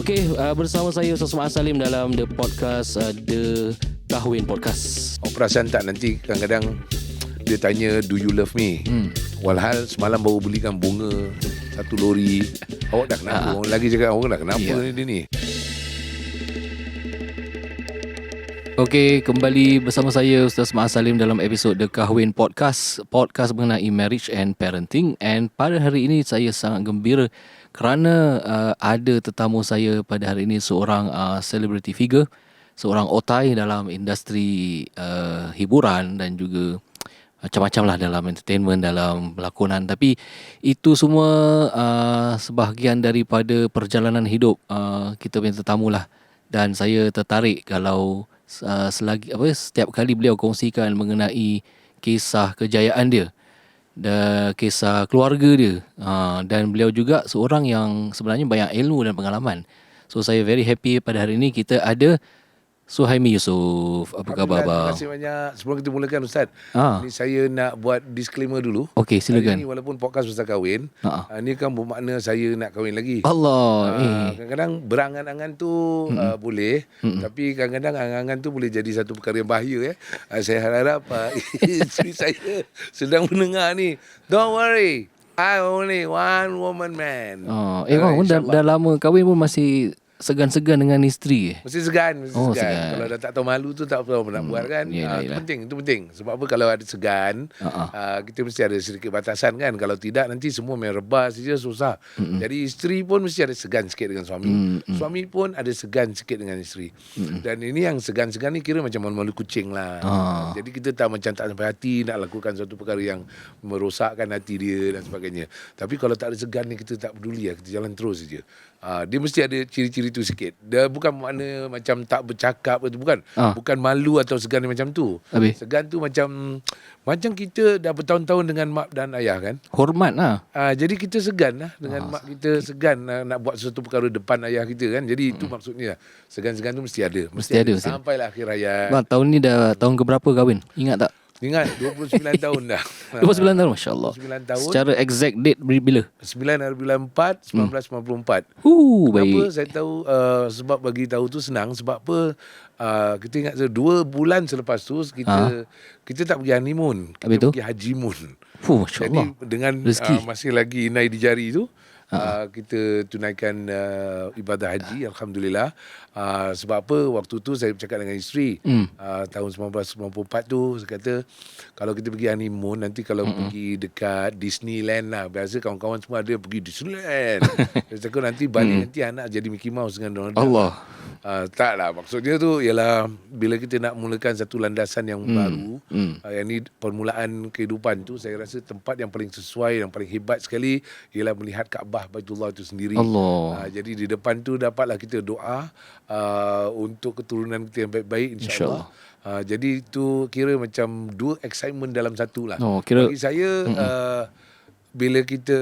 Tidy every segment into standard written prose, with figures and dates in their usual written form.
Okey, bersama saya Ustaz Mat Salim dalam The Podcast, The Kahwin Podcast. Perasan tak nanti kadang-kadang dia tanya, do you love me? Walhal semalam baru belikan bunga 1 lori. Awak dah kenapa? Orang lagi cakap, awak dah kenapa ni dia ni? Okey, kembali bersama saya Ustaz Mat Salim dalam episod The Kahwin Podcast. Podcast mengenai marriage and parenting. And pada hari ini saya sangat gembira kerana ada tetamu saya pada hari ini, seorang celebrity figure, seorang otai dalam industri hiburan dan juga macam-macam lah dalam entertainment, dalam pelakonan. Tapi itu semua sebahagian daripada perjalanan hidup kita punya tetamu lah. Dan saya tertarik kalau setiap kali beliau kongsikan mengenai kisah kejayaan dia, kisah keluarga dia, dan beliau juga seorang yang sebenarnya banyak ilmu dan pengalaman. So saya very happy pada hari ini kita ada Suhaimi Yusof. Apa khabar, Terima kasih banyak. Sebelum kita mulakan Ustaz, ni saya nak buat disclaimer dulu. Okey, silakan. Hari ni walaupun podcast pasal kahwin, ni kan bermakna saya nak kahwin lagi. Allah. Kadang-kadang berangan-angan tu boleh, tapi kadang-kadang angan-angan tu boleh jadi satu perkara yang bahaya. Saya harap isteri saya sedang mendengar ni. Don't worry, I only one woman man. Bang, dah lama kahwin pun masih segan-segan dengan isteri. Mesti segan. segan. Kalau dah tak tahu malu tu tak tahu apa nak buat kan. Itu penting. Sebab apa, kalau ada segan, kita mesti ada sedikit batasan kan. Kalau tidak nanti semua main rebas saja, susah. Jadi isteri pun mesti ada segan sikit dengan suami. Suami pun ada segan sikit dengan isteri. Dan ini yang segan-segan ni kira macam malu-malu kucing lah. Jadi kita tak sampai hati nak lakukan suatu perkara yang merosakkan hati dia dan sebagainya. Tapi kalau tak ada segan ni, kita tak peduli lah, kita jalan terus saja. Dia mesti ada ciri-ciri tu sikit. Dia bukan makna macam tak bercakap itu, bukan. Bukan malu atau segan macam tu. Habis? Segan tu macam kita dah bertahun-tahun dengan mak dan ayah kan. Hormat lah. Jadi kita segan lah dengan mak kita, segan nak buat sesuatu perkara depan ayah kita kan. Jadi itu maksudnya. Segan-segan tu mesti ada. Mesti ada. Sampailah akhir hayat. Bang, tahun ni dah tahun keberapa kahwin? Ingat tak? Ingat 29 tahun dah. 29 tahun, Masya Allah. 29 tahun. Secara exact date bila? 9 hari bulan 4 1994. Baik. Kenapa saya tahu, sebab bagi tahu tu senang. Sebab apa, kita ingat 2 bulan selepas tu kita tak pergi honeymoon, kita pergi haji moon. Masya Jadi Allah. dengan masih lagi inai di jari tu, kita tunaikan ibadah haji, Alhamdulillah. Sebab apa, waktu tu saya bercakap dengan isteri, tahun 1994 tu, saya kata kalau kita pergi honeymoon, nanti kalau pergi dekat Disneyland lah, biasa kawan-kawan semua ada pergi Disneyland. Saya cakap nanti balik nanti anak jadi Mickey Mouse dengan Donald Duck. Allah. Tak lah, maksudnya tu ialah bila kita nak mulakan satu landasan yang baru, yang ni permulaan kehidupan tu, saya rasa tempat yang paling sesuai, yang paling hebat sekali ialah melihat Kaabah Baitullah itu sendiri. Allah. Jadi di depan tu dapatlah kita doa untuk keturunan kita yang baik-baik, insya-Allah. Jadi itu kira macam 2 excitement dalam satu lah. Bagi saya, bila kita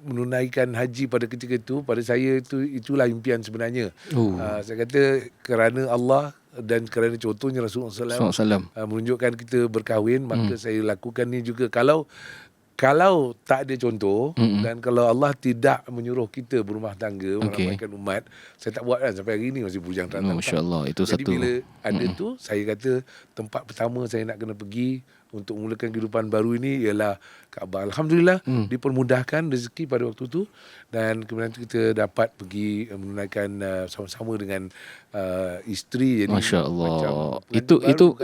menunaikan haji pada ketika itu, pada saya itulah impian sebenarnya. Saya kata kerana Allah dan kerana contohnya Rasulullah SAW menunjukkan kita berkahwin, maka saya lakukan ni juga. Kalau tak ada contoh, dan kalau Allah tidak menyuruh kita berumah tangga, meramaikan umat, saya tak buat kan. Sampai hari ni masih bujang tak. Masya Allah. Itu jadi satu. bila ada tu, saya kata tempat pertama saya nak kena pergi untuk memulakan kehidupan baru ini ialah Kaabah. Alhamdulillah dipermudahkan rezeki pada waktu tu, dan kemudian kita dapat pergi menunaikan sama-sama dengan isteri. Jadi Masya Allah.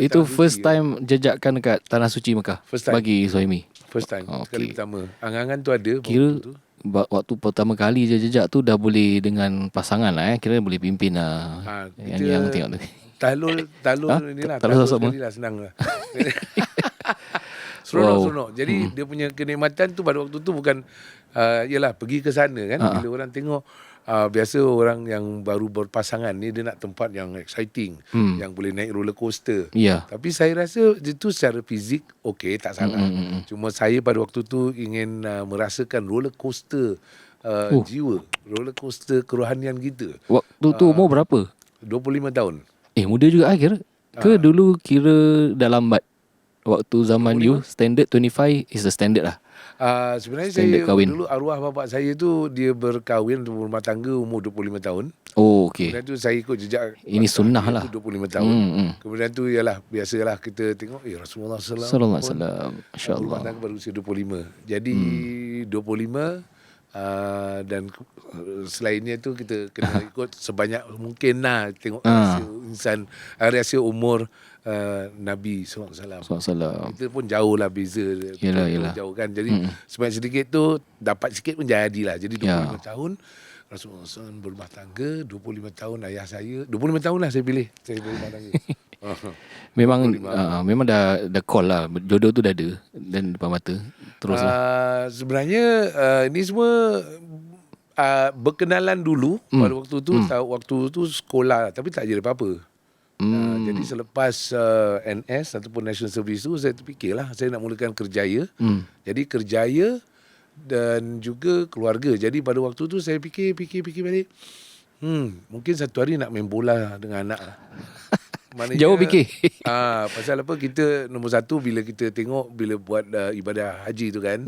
Itu first time jejakkan dekat Tanah Suci Mekah bagi Suhaimi. First time, sekali pertama. Angan-angan tu ada. Kira waktu pertama kali je jejak tu dah boleh dengan pasangan lah. Kira boleh pimpin lah. Yang tengok tu. Talul inilah. Talul sosok inilah, senang lah. Seronok. Jadi dia punya kenikmatan tu pada waktu tu bukan ialah pergi ke sana kan. Bila orang tengok, biasa orang yang baru berpasangan ni dia nak tempat yang exciting, yang boleh naik roller coaster. Tapi saya rasa itu secara fizik okey, tak salah. Cuma saya pada waktu tu ingin merasakan roller coaster jiwa, roller coaster kerohanian kita. Waktu tu umur berapa? 25 tahun. Muda juga kira. Dulu kira dah lambat. Waktu zaman you standard 25 is the standard lah. Sebenarnya Standard saya kahwin. dulu arwah bapak saya tu dia berkahwin berumah tangga umur 25 tahun. Oh, okey. Kemudian tu saya ikut jejak Ini sunnah dia lah. tu 25 tahun. Kemudian tu ialah biasalah kita tengok Rasulullah Sallallahu alaihi pun wasallam. berumah Masya-Allah. tangga pada usia 25. Jadi 25 dan selainnya tu kita kena ikut sebanyak mungkin lah tengok rahsia insan, rahsia umur Nabi SAW. Sallallahu. Kita pun jauh lah beza. Yelah. Jauh kan. Jadi sebanyak sedikit tu dapat sikit pun jadilah. Jadi 25 tahun Rasulullah SAW berumah tangga, 25 tahun ayah saya, 25 tahun lah saya pilih berumah tangga. Memang dah call lah. Jodoh tu dah ada dan depan mata. Terus lah. Sebenarnya ini semua berkenalan dulu pada waktu tu sekolah tapi tak jadi apa-apa. Jadi selepas NS ataupun National Service tu saya terfikirlah saya nak mulakan kerjaya. Jadi kerjaya dan juga keluarga. Jadi pada waktu tu saya fikir balik. Mungkin satu hari nak main bola dengan anak lah. Maknanya, Jauh fikir. Pasal apa kita nombor satu bila kita tengok bila buat ibadah haji tu kan.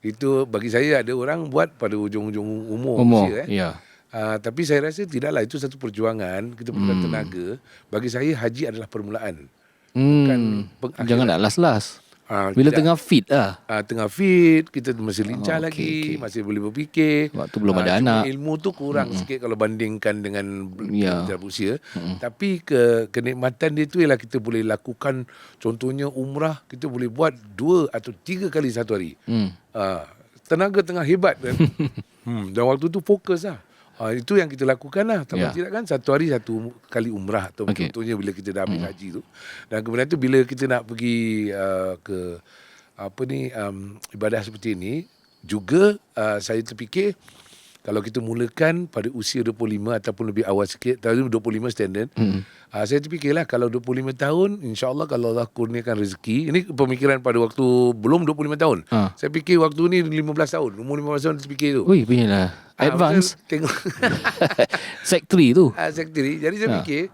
Itu bagi saya ada orang buat pada ujung-ujung umur usia. Ya. Tapi saya rasa tidaklah itu satu perjuangan. Kita perlukan tenaga. Bagi saya haji adalah permulaan. Bukan pengakhiran. Jangan nak las-las. Bila tengah fit lah. Tengah fit, kita masih lincah lagi, masih boleh berfikir. Waktu belum ada anak. Ilmu tu kurang sikit kalau bandingkan dengan dalam usia. Tapi kenikmatan dia tu ialah kita boleh lakukan, contohnya umrah, kita boleh buat 2 atau 3 kali satu hari. Tenaga tengah hebat kan. Dan waktu tu fokus lah. Itu yang kita lakukan lah. Tidak kan satu hari satu kali umrah atau contohnya bila kita dah habis haji tu. Dan kemudian tu bila kita nak pergi ke ibadah seperti ini juga saya terfikir kalau kita mulakan pada usia 25 ataupun lebih awal sikit, 25 standard. Saya terfikirlah kalau 25 tahun, insya-Allah kalau Allah kurniakan rezeki, ini pemikiran pada waktu belum 25 tahun. Saya fikir waktu ni 15 tahun, umur 15 tahun terfikir tu. Ui, punyalah. Advance. Tengok. Sek 3 tu. Sek 3. Jadi saya fikir,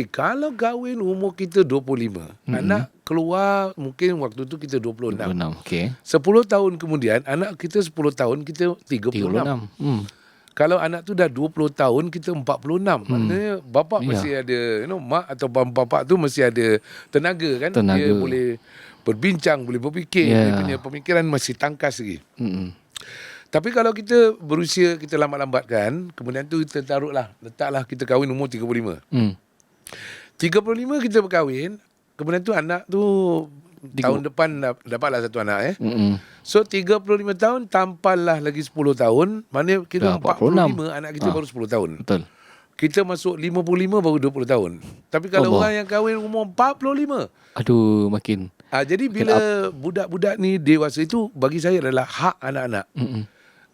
kalau kahwin umur kita 25, anak keluar mungkin waktu tu kita 26. 26, okey. 10 tahun kemudian, anak kita 10 tahun, kita 36. Kalau anak tu dah 20 tahun, kita 46. Maknanya bapak mesti ada, mak atau bapak tu mesti ada tenaga kan. Dia boleh berbincang, boleh berfikir. Dia punya pemikiran masih tangkas lagi. Tapi kalau kita berusia, kita lambat-lambatkan, kemudian tu kita letaklah kita kahwin umur 35. 35 kita berkahwin, kemudian tu anak tu tahun depan dapatlah satu anak. So 35 tahun tampallah lagi 10 tahun, maknanya kita 45 anak kita baru 10 tahun. Betul. Kita masuk 55 baru 20 tahun. Tapi kalau orang yang kahwin umur 45, aduh makin. Jadi bila budak-budak ni dewasa, itu bagi saya adalah hak anak-anak.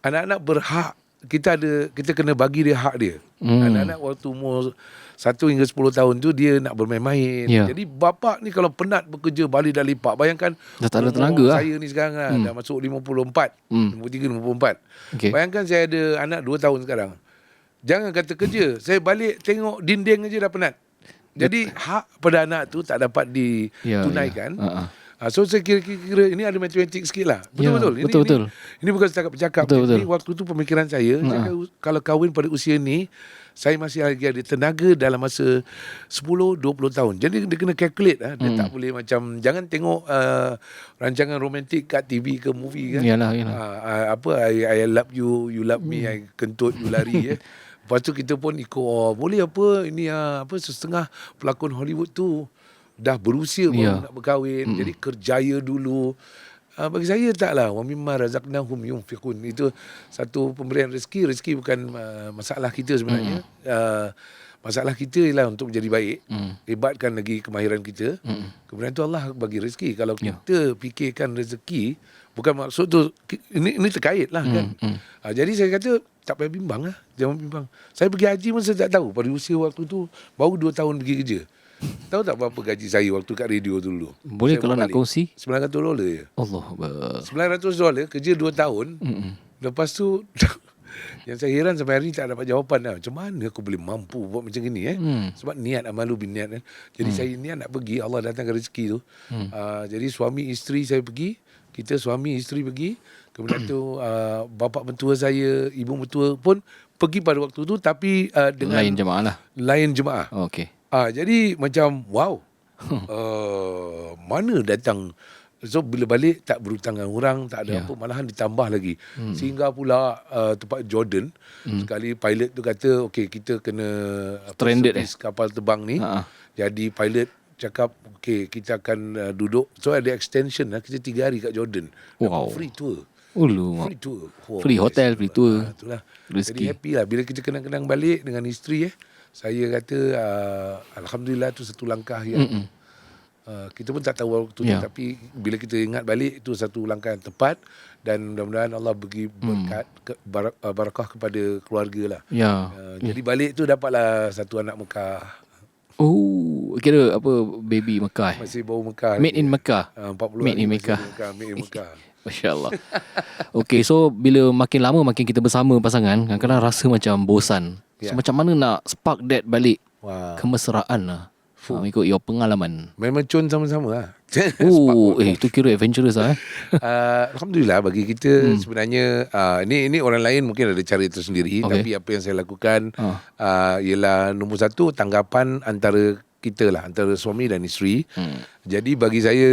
Anak-anak berhak, kita kena bagi dia hak dia. Anak-anak waktu umur 1 hingga 10 tahun tu dia nak bermain-main. Jadi bapak ni kalau penat bekerja balik dah lipat. Bayangkan dah tak ada tenaga saya ni sekarang dah masuk 54, 53, 54. Bayangkan saya ada anak 2 tahun sekarang. Jangan kata kerja, saya balik tengok dinding aja dah penat. Jadi hak pada anak tu tak dapat ditunaikan. So saya kira ini ada matematik sikit lah. Betul. Ini bukan setakat bercakap. Jadi waktu tu pemikiran saya kalau kahwin pada usia ni, saya masih lagi ada tenaga dalam masa 10-20 tahun. Jadi dia kena calculate lah. Dia tak boleh macam, jangan tengok rancangan romantik kat TV ke movie kan. Yalah. I love you, you love me, I kentut, you lari. Lepas tu kita pun ikut, boleh apa, ini setengah pelakon Hollywood tu dah berusia baru nak berkahwin. Jadi kerjaya dulu. Bagi saya taklah, wa mimma razaqnahum yunfiqun. Itu satu pemberian rezeki. Rezeki bukan masalah kita sebenarnya. Masalah kita ialah untuk menjadi baik. Hebatkan lagi kemahiran kita. Kemudian tu Allah bagi rezeki. Kalau kita fikirkan rezeki, bukan maksud tu, ini terkait lah kan. Jadi saya kata tak payah bimbang lah. Jangan bimbang. Saya pergi haji pun saya tak tahu. Pada usia waktu tu baru 2 tahun pergi kerja. Tahu tak berapa gaji saya waktu kat radio dulu? Boleh saya kalau nak kongsi? $900 je. Allah. $900 kerja 2 tahun. Lepas tu yang saya heran sampai hari ni tak dapat jawapan lah. Macam mana aku boleh mampu buat macam ni Sebab niat amalu bin niat kan. Jadi saya niat nak pergi, Allah datangkan rezeki tu. Jadi suami isteri saya pergi. Kita suami isteri pergi. Kemudian tu bapa mentua saya, ibu mentua pun pergi pada waktu tu, tapi dengan lain jemaah lah. Lain jemaah. Okey. Jadi macam wow. Mana datang. So bila balik tak berhutang dengan orang, tak ada apa, malahan ditambah lagi. Sehingga pula tempat Jordan, sekali pilot tu kata okey, kita kena stranded kapal terbang ni. Jadi pilot cakap okey, kita akan duduk. So ada extension lah, kita 3 hari kat Jordan. Wow. Free tour. Free tour. Free hotel, free tour. Itulah. Rezeki. Jadi happy lah bila kita kenang-kenang balik dengan isteri. Saya kata alhamdulillah tu satu langkah yang kita pun tak tahu waktu tu, tapi bila kita ingat balik itu satu langkah yang tepat, dan mudah-mudahan Allah bagi berkat barakah kepada keluarga lah. Jadi balik tu dapatlah satu anak Mekah. Oh, kira apa, baby Mekah. Masih bau Mekah. Made in Mekah. 40 Made in Mekah. Made in Mekah. Masya Allah. Okay, so bila makin lama makin kita bersama pasangan, kadang-kadang rasa macam bosan. So macam mana nak spark that balik? Kemesraan lah. Ikut your pengalaman. Memang cun sama-sama lah. Itu kira adventurous lah. Alhamdulillah bagi kita sebenarnya ini orang lain mungkin ada cara itu sendiri, tapi apa yang saya lakukan ialah nombor satu, tanggapan antara kita lah, antara suami dan isteri. Jadi bagi saya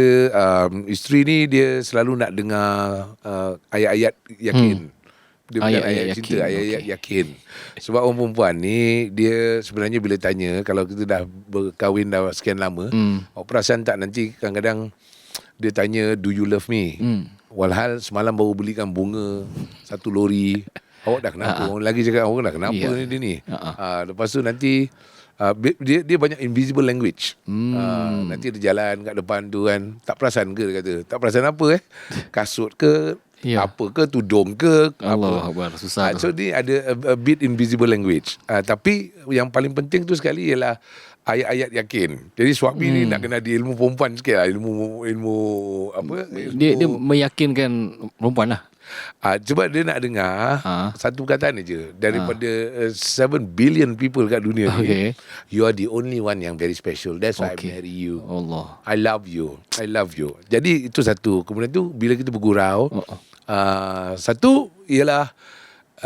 isteri ni dia selalu nak dengar ayat-ayat yakin. Dia bukan ayat cinta, ayat yakin. Sebab orang perempuan ni, dia sebenarnya bila tanya, kalau kita dah berkahwin dah sekian lama, awak perasan tak nanti kadang-kadang dia tanya, do you love me? Walhal semalam baru belikan bunga 1 lori. Awak dah kenapa? Orang lagi cakap, awak dah kenapa ni dia ni? Lepas tu nanti dia banyak invisible language. Nanti dia jalan kat depan tu kan, tak perasan ke, dia kata. Tak perasan apa kasut ke, apa ke, tudung ke, Allah Akbar, susah. So ni ada a bit invisible language. Tapi yang paling penting tu sekali ialah ayat-ayat yakin. Jadi suami ni nak kena di ilmu perempuan sikit lah, ilmu apa? Dia meyakinkan perempuan lah. Cuba dia nak dengar satu perkataan je daripada 7 billion people kat dunia ni. You are the only one yang very special. That's why I marry you. Allah. I love you. I love you. Jadi itu satu. Kemudian tu bila kita bergurau, satu ialah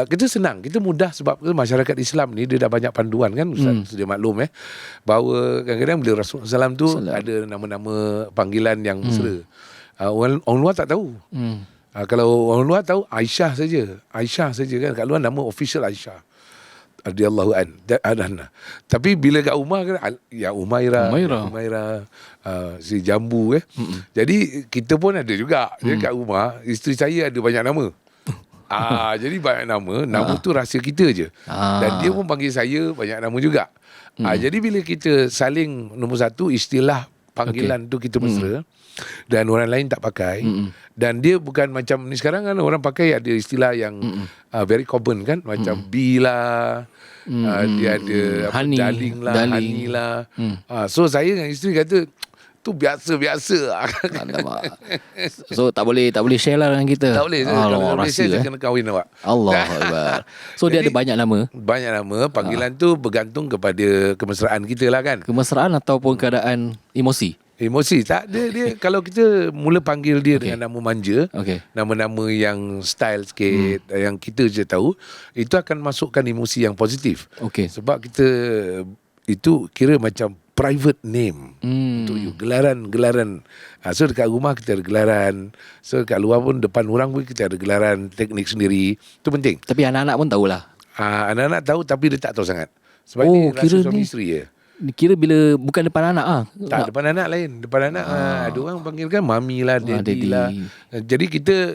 kita senang, kita mudah sebab masyarakat Islam ni dia dah banyak panduan kan, Ustaz sudah maklum bahawa kadang-kadang bila Rasulullah SAW tu ada nama-nama panggilan yang mesra. Orang luar tak tahu. Kalau orang luar tahu Aisyah saja kan, kat luar nama official Aisyah radhiyallahu anha. Tapi bila kat rumah kan ya Umairah. Si Jambu Jadi kita pun ada juga kat rumah, isteri saya ada banyak nama. Jadi banyak nama tu rahsia kita je. Dan dia pun panggil saya banyak nama juga. Jadi bila kita saling, nombor satu, istilah panggilan tu kita mesra dan orang lain tak pakai. Dan dia bukan macam ni sekarang kan, orang pakai ada istilah yang very common kan, macam B lah, dia ada honey, darling lah, honey lah. So saya dengan isteri kata tu biasa-biasa. So tak boleh share lah dengan kita. Tak boleh. Kalau boleh share saya kena kahwin awak. Allah Akbar. So jadi, dia ada banyak nama. Banyak nama. Panggilan tu bergantung kepada kemesraan kita lah kan. Kemesraan ataupun keadaan emosi. Tak, dia kalau kita mula panggil dia dengan nama manja, nama-nama yang style sikit, yang kita je tahu, itu akan masukkan emosi yang positif. Sebab kita itu kira macam private name untuk you, gelaran. So dekat rumah kita ada gelaran, so dekat luar pun depan orang pun kita ada gelaran teknik sendiri. Itu penting. Tapi anak-anak pun tahulah. Anak-anak tahu tapi dia tak tahu sangat. Sebab ini rahsia suami isteri je. Kira bila bukan depan anak tak, depan anak lain. Depan anak ada orang panggilkan mami lah, daddy lah. Jadi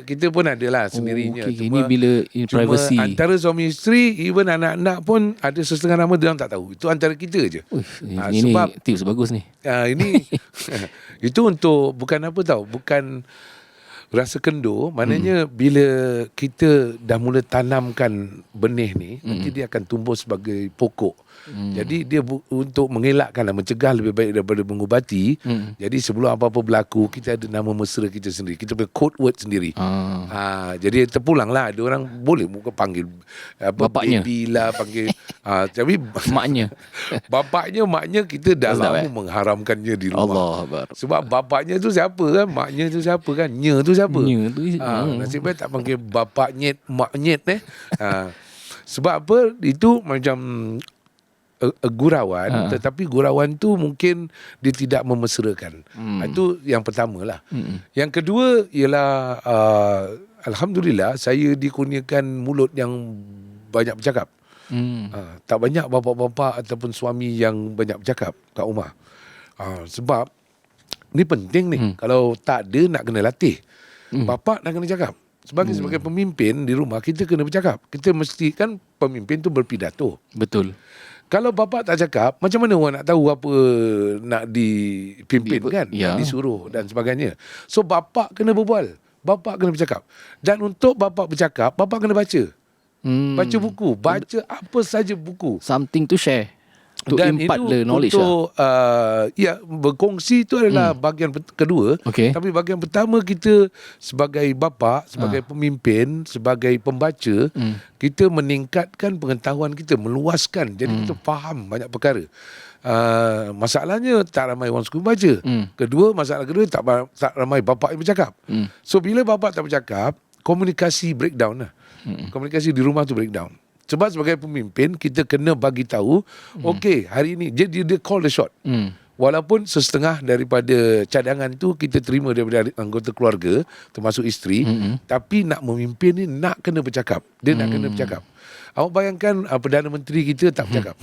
kita pun ada lah sendirinya. Ini bila privacy. Antara suami isteri, even anak-anak pun ada setengah nama dia orang tak tahu. Itu antara kita je. Ini sebab tips bagus ni. Ini itu untuk bukan apa tahu, bukan rasa kendur. Maknanya bila kita dah mula tanamkan benih ni, nanti dia akan tumbuh sebagai pokok. Jadi dia untuk mengelakkan dan mencegah lebih baik daripada mengubati. Jadi sebelum apa-apa berlaku, kita ada nama mesra kita sendiri. Kita punya code word sendiri. Jadi terpulang lah. Ada orang boleh panggil bapaknya, baby lah, panggil tapi maknya. Maknya kita dah lama mengharamkannya di rumah. Allah. Sebab bapaknya tu siapa kan, maknya tu siapa kan, nya tu siapa. Tu, Nasib baik tak panggil bapak nyet, mak nyet sebab apa, itu macam gurauan, tetapi gurauan tu mungkin dia tidak memesrakan. Itu yang pertama lah. Yang kedua ialah alhamdulillah saya dikurniakan mulut yang banyak bercakap. Tak banyak bapa-bapa ataupun suami yang banyak bercakap kat rumah. Sebab ni penting ni. Kalau tak ada, nak kena latih. Bapa nak kena cakap. Sebagai pemimpin di rumah, kita kena bercakap. Kita mesti, kan pemimpin tu berpidato. Betul. Kalau bapa tak cakap, macam mana orang nak tahu apa nak dipimpin kan? Ya. Nak disuruh dan sebagainya. So bapa kena berbual. Bapa kena bercakap. Dan untuk bapa bercakap, bapa kena baca. Baca buku. Baca apa saja buku. Something to share. To Dan impart itu the knowledge untuk, berkongsi itu adalah bahagian kedua. Okay. Tapi bahagian pertama, kita sebagai bapa, sebagai pemimpin, sebagai pembaca, kita meningkatkan pengetahuan kita, meluaskan. Jadi kita faham banyak perkara. Masalahnya tak ramai orang suka baca. Masalah kedua tak ramai bapa yang bercakap. So bila bapa tak bercakap, komunikasi breakdown lah. Komunikasi di rumah tu breakdown. Sebab sebagai pemimpin, kita kena bagi tahu, okey, hari ini dia call the shot. Walaupun sesetengah daripada cadangan tu kita terima daripada anggota keluarga, termasuk isteri, tapi nak memimpin ni nak kena bercakap. Dia nak kena bercakap. Awak bayangkan Perdana Menteri kita tak bercakap.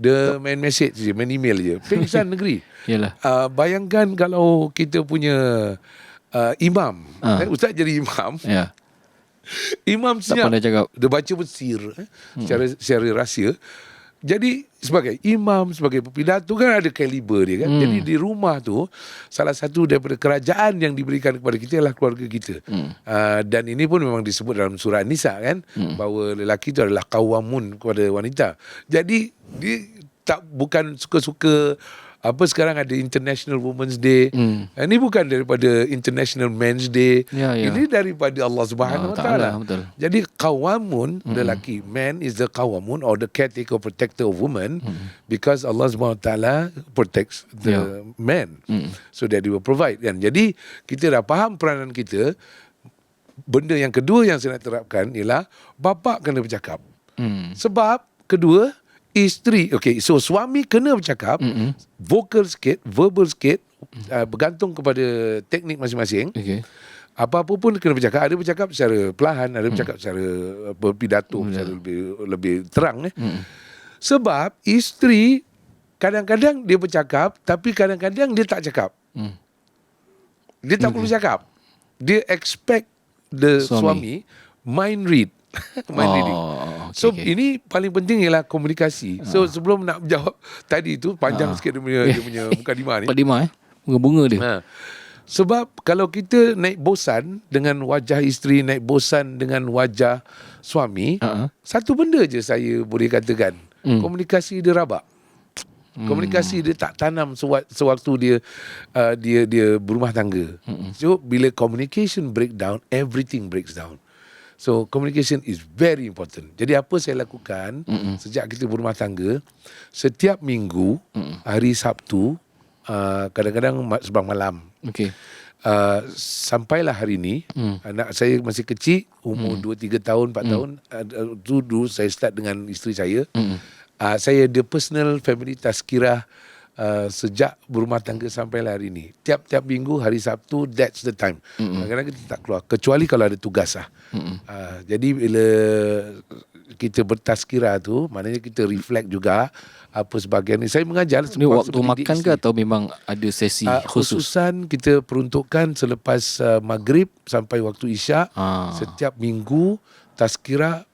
Dia main message je, main email je. Pingsan negeri. Yalah. Bayangkan kalau kita punya imam, ustaz jadi imam. Ya. Imam Tak senyap, pandai cakap. dia baca bersir secara rahsia. Jadi sebagai imam, sebagai pepidato kan ada kaliber dia kan. Jadi di rumah tu, salah satu daripada kerajaan yang diberikan kepada kita adalah keluarga kita. Dan ini pun memang disebut dalam surah An-Nisa kan, bahawa lelaki itu adalah qawamun kepada wanita. Jadi dia bukan suka-suka. Apa sekarang ada International Women's Day. Ini bukan daripada International Men's Day. Ya. Ini daripada Allah Subhanahu Wa Taala. Betul. Jadi qawamun, lelaki, man is the qawamun or the caretaker protector of woman, because Allah Subhanahu Wa Taala protects the man, so that he will provide kan. Jadi kita dah faham peranan kita. Benda yang kedua yang saya nak terapkan ialah bapa kena bercakap. Sebab kedua, isteri, so suami kena bercakap, verbal sikit, bergantung kepada teknik masing-masing. Apa-apa pun kena bercakap. Ada bercakap secara perlahan, ada bercakap secara berpidato, secara lebih terang. Sebab isteri kadang-kadang dia bercakap, tapi kadang-kadang dia tak cakap. Dia tak perlu cakap. Dia expect the suami mind read. Mind reading. So ini paling penting ialah komunikasi. So sebelum nak jawab tadi tu, panjang sikit dia punya mukadimah ni. Mukadimah bunga-bunga dia. Sebab kalau kita naik bosan dengan wajah isteri, naik bosan dengan wajah suami, satu benda je saya boleh katakan, komunikasi dia rabak. Komunikasi dia tak tanam sewaktu dia berumah tangga. So bila communication breakdown, everything breaks down. So communication is very important. Jadi apa saya lakukan sejak kita berumah tangga, setiap minggu hari Sabtu, kadang-kadang sebang malam. Sampailah hari ni, anak saya masih kecil, umur 2-3 tahun, 4 tahun. Dulu saya start dengan isteri saya. Saya ada personal family tazkirah sejak berumah tangga sampailah hari ni. Tiap-tiap minggu hari Sabtu, that's the time. Kadang-kadang kita tak keluar, kecuali kalau ada tugas lah. Jadi bila kita bertazkirah tu, maknanya kita reflect juga apa sebahagian ni. Saya mengajar. Ni waktu makan ke atau memang ada sesi khusus? Khususan kita peruntukkan selepas maghrib sampai waktu isyak. Setiap minggu tazkirah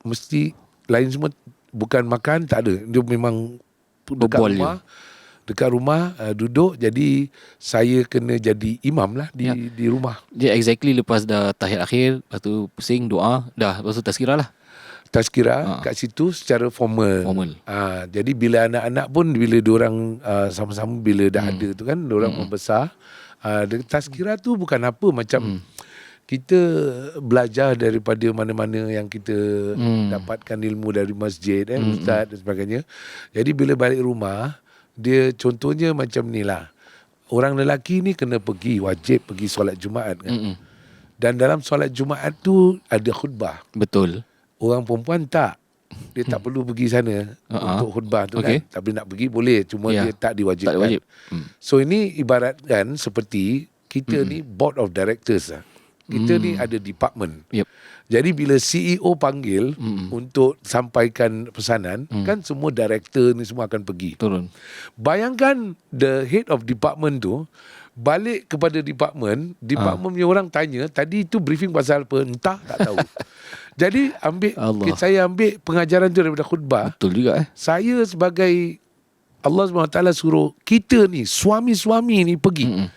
mesti lain semua, bukan makan, tak ada. Dia memang dekat rumah duduk. Jadi saya kena jadi imam lah di rumah. Dia exactly lepas dah tahiyat akhir, lepas tu pusing doa, lepas tu tazkirah lah. Tazkirah kat situ secara formal. Jadi bila anak-anak pun, bila diorang sama-sama, bila dah ada tu kan, diorang membesar, tazkirah tu bukan apa macam kita belajar daripada mana-mana yang kita dapatkan ilmu dari masjid, ustaz dan sebagainya. Jadi bila balik rumah, dia contohnya macam ni lah. orang lelaki ni kena pergi, wajib pergi solat Jumaat kan. Dan dalam solat Jumaat tu ada khutbah. Betul. Orang perempuan tak. Dia tak perlu pergi sana untuk khutbah tu kan. Tapi nak pergi boleh, cuma dia tak diwajibkan. Tak wajib. So ini ibaratkan seperti kita ni board of directors lah. Kita ni ada department. Jadi bila CEO panggil untuk sampaikan pesanan, kan semua director ni semua akan pergi. Turun. Bayangkan the head of department tu balik kepada department punya orang tanya, tadi tu briefing pasal apa? Entah, tak tahu. Jadi saya ambil pengajaran tu daripada khutbah. Betul juga Saya sebagai Allah SWT suruh kita ni, suami-suami ni pergi.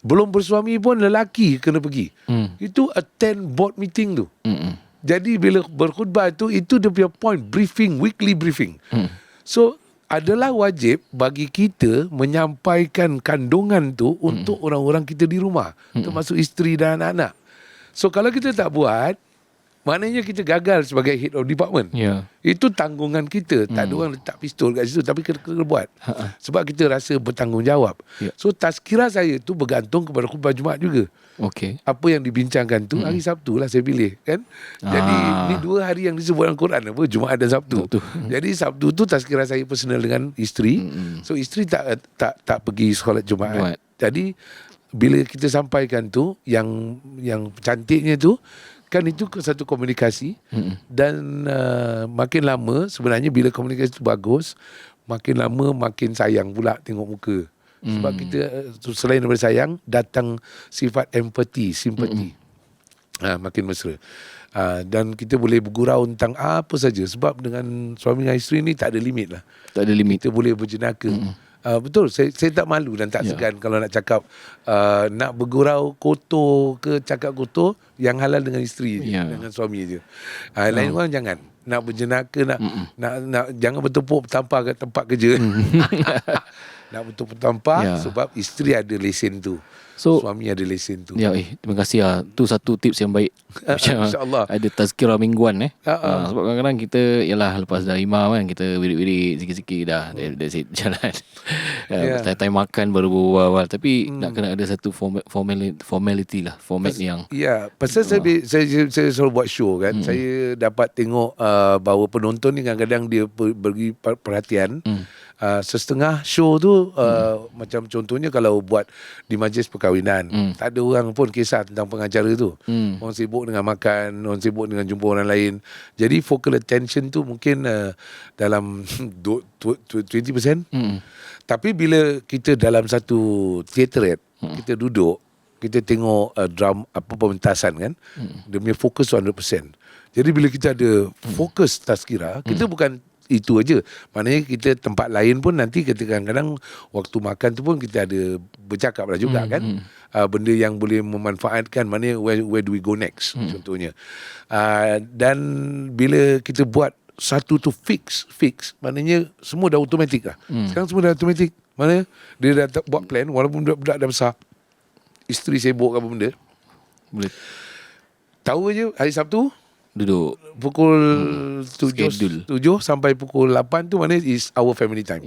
Belum bersuami pun lelaki kena pergi. Itu attend board meeting tu. Jadi bila berkhutbah tu, itu dia punya point, briefing, weekly briefing. So adalah wajib bagi kita menyampaikan kandungan tu untuk orang-orang kita di rumah, termasuk isteri dan anak-anak. So kalau kita tak buat, maknanya kita gagal sebagai head of department. Itu tanggungan kita. Tak ada orang letak pistol kat situ, tapi kita kena buat. Sebab kita rasa bertanggungjawab. So tazkirah saya tu bergantung kepada khutbah Jumaat juga. Apa yang dibincangkan tu hari Sabtu lah saya pilih kan. Jadi ni 2 hari yang disebut dalam Quran, apa, Jumaat dan Sabtu. Jadi Sabtu tu tazkirah saya personal dengan isteri. So isteri tak pergi solat Jumaat. Jadi bila kita sampaikan tu, yang cantiknya tu kan, itu satu komunikasi. Dan makin lama sebenarnya bila komunikasi tu bagus, makin lama makin sayang pula tengok muka. Sebab kita selain daripada sayang, datang sifat empathy, simpati. Makin mesra. Dan kita boleh bergurau tentang apa saja. Sebab dengan suami dan isteri ni tak ada limit lah. Tak ada limit. Kita boleh berjenaka. Betul, saya tak malu dan tak segan kalau nak cakap nak bergurau kotor ke cakap kotor, yang halal dengan isteri je, dengan suami je. Lain orang jangan nak berjenaka, nak jangan bertepuk tampar kat tempat kerja. Nak bertepuk tampar sebab isteri ada lesen tu. So, suami ada lesen tu. Terima kasih lah. Tu satu tips yang baik. InsyaAllah. Ada tazkirah mingguan sebab kadang-kadang kita, yalah, lepas dah imam kan, kita wirid-wirid sikit-sikit dah, that's it, jalan. Time makan baru berbual. Tapi nak kena ada satu formality lah, format yang pasal saya selalu buat show kan. Saya dapat tengok bahawa penonton ni kadang-kadang dia beri perhatian. Setengah show tu macam contohnya kalau buat di majlis perkahwinan, tak ada orang pun kisah tentang pengacara tu. Orang sibuk dengan makan, orang sibuk dengan jumpa orang lain. Jadi focal attention tu mungkin dalam 20%. Tapi bila kita dalam satu teater, kita duduk, kita tengok drum pementasan kan, dia punya fokus 100%. Jadi bila kita ada fokus tazkirah, kita bukan itu aja. Maknanya kita tempat lain pun nanti kadang-kadang waktu makan tu pun kita ada bercakap lah juga kan. Benda yang boleh memanfaatkan, maknanya where do we go next contohnya. Dan bila kita buat satu tu fix, maknanya semua dah automatik lah. Sekarang semua dah automatik. Maknanya dia dah buat plan, walaupun budak-budak dah besar, isteri sibuk apa benda, boleh tahu aja hari Sabtu duduk pukul 7 sampai pukul 8 tu mana is our family time.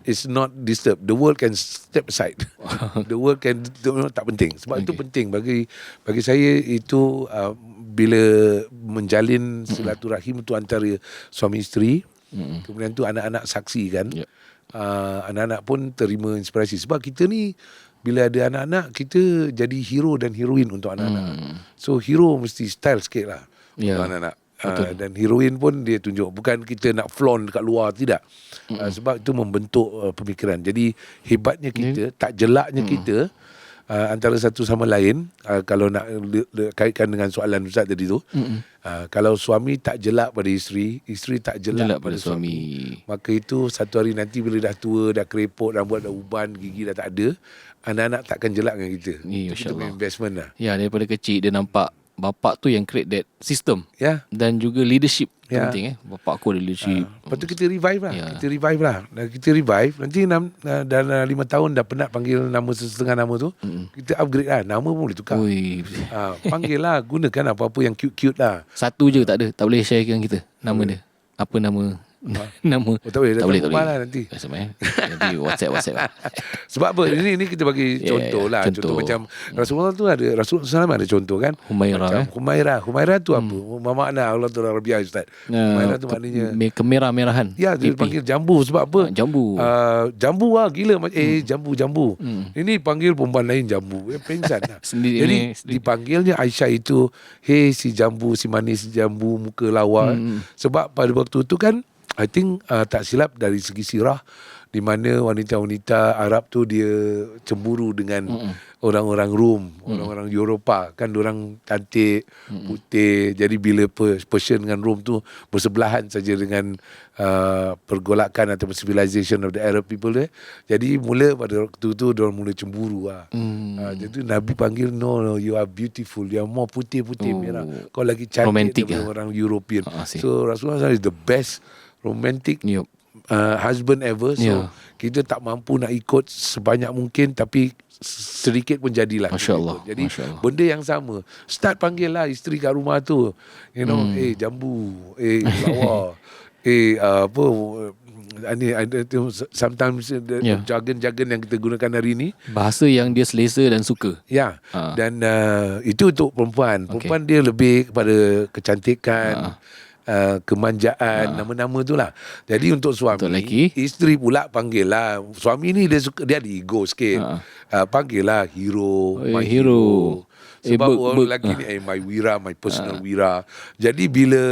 It's not disturbed. The world can step aside. The world can, tak penting. Sebab itu penting bagi saya. Itu bila menjalin silaturahim tu antara suami isteri, kemudian tu anak-anak saksi kan. Anak-anak pun terima inspirasi. Sebab kita ni bila ada anak-anak, kita jadi hero dan heroin untuk anak-anak. So hero mesti style sikit lah untuk anak-anak. Dan heroin pun dia tunjuk. Bukan kita nak flaunt dekat luar, tidak. Sebab itu membentuk pemikiran. Jadi hebatnya kita, tak jelaknya kita antara satu sama lain. Kalau nak kaitkan dengan soalan Ustaz tadi tu, kalau suami tak jelak pada isteri, isteri tak jelak pada suami, maka itu satu hari nanti bila dah tua, dah kerepot, rambut dah uban, gigi dah tak ada, anak-anak takkan jelak dengan kita. Itu punya investment lah. Daripada kecil dia nampak bapak tu yang create that system. Dan juga leadership penting. Bapak aku ada leadership. Lepas tu kita revive lah. Kita revive. Nanti dalam 5 tahun dah penat panggil nama setengah nama tu, kita upgrade lah. Nama pun boleh tukar. Panggil lah. Gunakan apa-apa yang cute-cute lah. Satu je tak ada. Tak boleh share dengan kita nama dia. Apa nama Nama tak boleh. Tak boleh lah nanti. Nanti WhatsApp lah. Sebab apa? Ini kita bagi contoh lah. Contoh macam Rasulullah tu ada, Rasulullah SAW ada contoh kan. Humairah tu apa? Makna Allah tu Arabiah Ustaz. Humairah tu maknanya kemerah-merahan. Ya, dia panggil jambu. Sebab apa? Jambu. Jambu lah, gila. Jambu. Ini panggil perempuan lain jambu. Pengsan lah. Jadi dipanggilnya Aisyah itu, hey si jambu, si manis jambu, muka lawa. Sebab pada waktu tu kan, I think tak silap dari segi sirah, di mana wanita-wanita Arab tu dia cemburu dengan orang-orang Rom, orang-orang Eropah. Kan diorang cantik, putih. Jadi bila Persian dengan Rom tu bersebelahan saja dengan pergolakan atau civilization of the Arab people there. Jadi mula pada waktu tu diorang mula cemburu lah. Jadi Nabi panggil, no, you are beautiful, you are more putih-putih merah. Kau lagi cantik daripada orang European. So Rasulullah SAW is the best romantic husband ever. So kita tak mampu nak ikut sebanyak mungkin, tapi sedikit pun jadilah. Masya Allah. Jadi benda yang sama, start panggil lah isteri kat rumah tu, you know, jambu, lawa, apa ini ada sometimes jargon-jargon yang kita gunakan hari ni, bahasa yang dia selesa dan suka. Dan itu untuk perempuan. Perempuan dia lebih kepada kecantikan, kemanjaan, nama-nama tu lah. Jadi untuk suami, isteri pula panggil lah. Suami ni dia ada ego sikit. Panggil lah hero, my hero. Sebab orang lelaki ni my wira, my personal wira. Jadi bila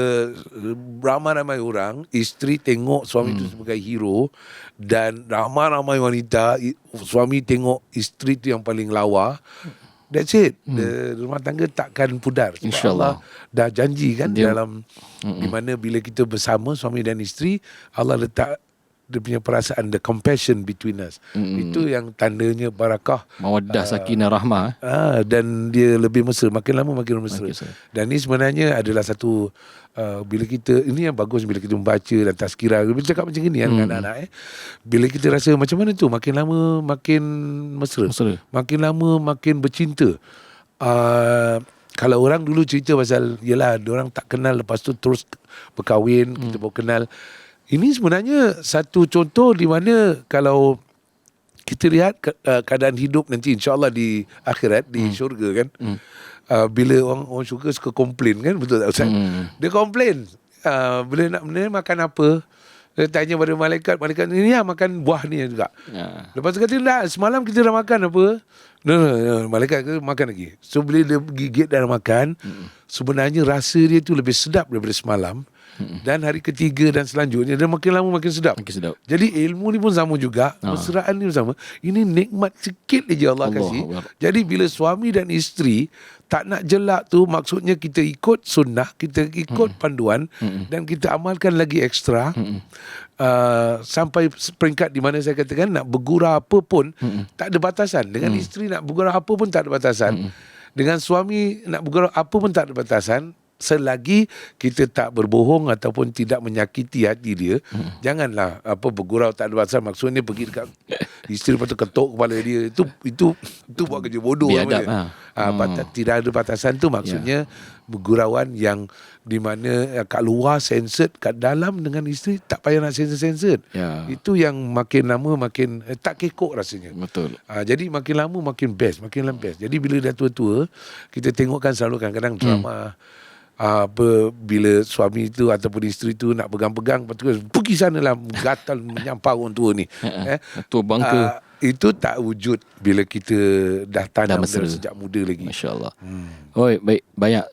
ramai-ramai orang, isteri tengok suami tu sebagai hero, dan ramai-ramai wanita, suami tengok isteri tu yang paling lawa, that's it. Rumah tangga takkan pudar. InsyaAllah. Allah dah janji kan dalam di mana bila kita bersama suami dan isteri, Allah letak dia punya perasaan, the compassion between us. Itu yang tandanya barakah, mawaddah, sakinah, rahmah. Dan dia lebih mesra, makin lama makin mesra. Dan ini sebenarnya adalah satu bila kita, ini yang bagus bila kita membaca dan tazkirah, bila cakap macam ni kan anak-anak, bila kita rasa macam mana tu, makin lama makin mesra. Makin lama makin bercinta. Kalau orang dulu cerita pasal, yelah, diorang tak kenal, lepas tu terus berkahwin, kita baru kenal. Ini sebenarnya satu contoh di mana kalau kita lihat keadaan hidup nanti, insyaAllah di akhirat, di syurga kan, bila orang syurga suka komplain kan, betul tak Ustaz? Dia komplain, bila nak makan apa, dia tanya pada malaikat ni makan buah ni juga. Lepas tu kata, tak, semalam kita dah makan apa? No, malaikat kata makan lagi. So bila dia gigit dan makan, sebenarnya rasa dia tu lebih sedap daripada semalam. Dan hari ketiga dan selanjutnya dia makin lama makin sedap. Jadi ilmu ni pun sama juga, mesraan ni pun sama. Ini nikmat sikit aja Allah kasih. Jadi bila suami dan isteri tak nak jelak tu, maksudnya kita ikut sunnah, kita ikut panduan, dan kita amalkan lagi ekstra, sampai peringkat di mana saya katakan nak bergurau apa pun tak ada batasan. Dengan isteri nak bergurau apa pun tak ada batasan. Dengan suami nak bergurau apa pun tak ada batasan. Selagi kita tak berbohong ataupun tidak menyakiti hati dia, janganlah bergurau tak ada batasan. Maksudnya pergi dekat isteri, lepas tu ketuk kepala dia. Itu buat kerja bodoh. Biadab. Tidak ada batasan tu maksudnya bergurauan yang di mana kat luar censored, kat dalam dengan isteri tak payah nak censored. Itu yang makin lama makin tak kekok rasanya. Betul. Jadi makin lama makin best. Jadi bila dah tua-tua, kita tengokkan selalu kadang-kadang drama, bila suami tu ataupun isteri tu nak pegang-pegang, lepas tu pergi sana lah, gatal menyampah orang tua ni. Tua bangka. Itu tak wujud bila kita dah tanam sejak muda lagi. Masya Allah. Oi, baik, banyak.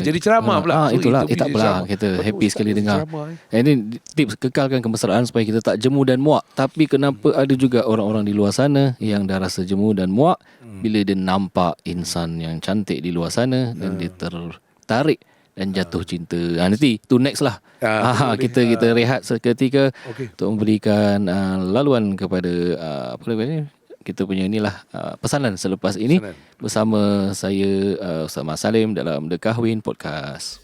Jadi ceramah pula. Itulah, tak apalah. Kita happy sekali dengar. Ini tips kekalkan kemesraan supaya kita tak jemu dan muak. Tapi kenapa ada juga orang-orang di luar sana yang dah rasa jemu dan muak bila dia nampak insan yang cantik di luar sana dan dia tertarik dan jatuh cinta. Nanti tu next lah. Kita rehat seketika untuk memberikan laluan kepada apa namanya, kita punya inilah pesanan selepas ini bersama saya Ustaz Mat Salim dalam The Kahwin Podcast.